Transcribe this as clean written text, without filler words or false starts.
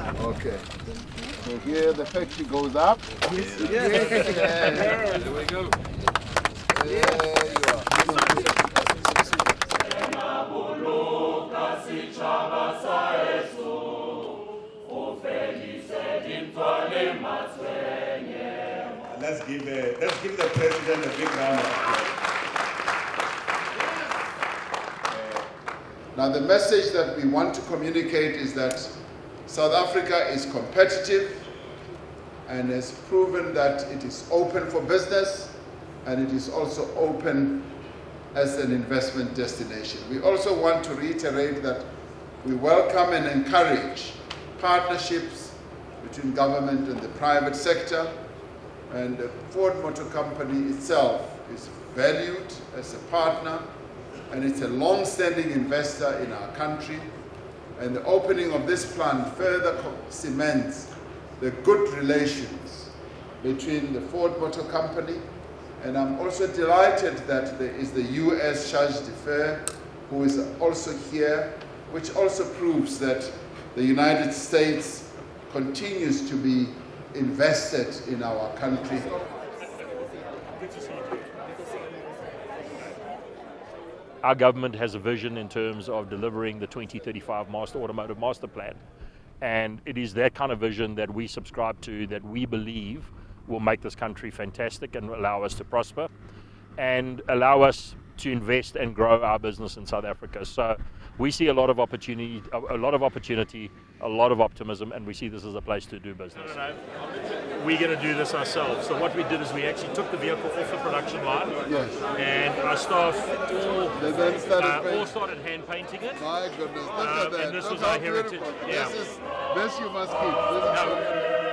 Okay. So here the factory goes up. Yes. There we go. There you are. Let's give the president a big round of applause. Now the message that we want to communicate is that South Africa is competitive and has proven that it is open for business and it is also open as an investment destination. We also want to reiterate that we welcome and encourage partnerships between government and the private sector, and the Ford Motor Company itself is valued as a partner, and it's a long-standing investor in our country, and the opening of this plant further cements the good relations between the Ford Motor Company, and I'm also delighted that there is the US charge d'affaires who is also here, which also proves that the United States continues to be invested in our country. Our government has a vision in terms of delivering the 2035 Automotive Master Plan. And it is that kind of vision that we subscribe to, that we believe will make this country fantastic and allow us to prosper and allow us to invest and grow our business in South Africa. So we see a lot of opportunity, a lot of optimism, and we see this as a place to do business. We're going to do this ourselves. So what we did is we actually took the vehicle off the production line, and our staff all started hand painting it. My goodness, look at that. And this was our heritage. This you must keep.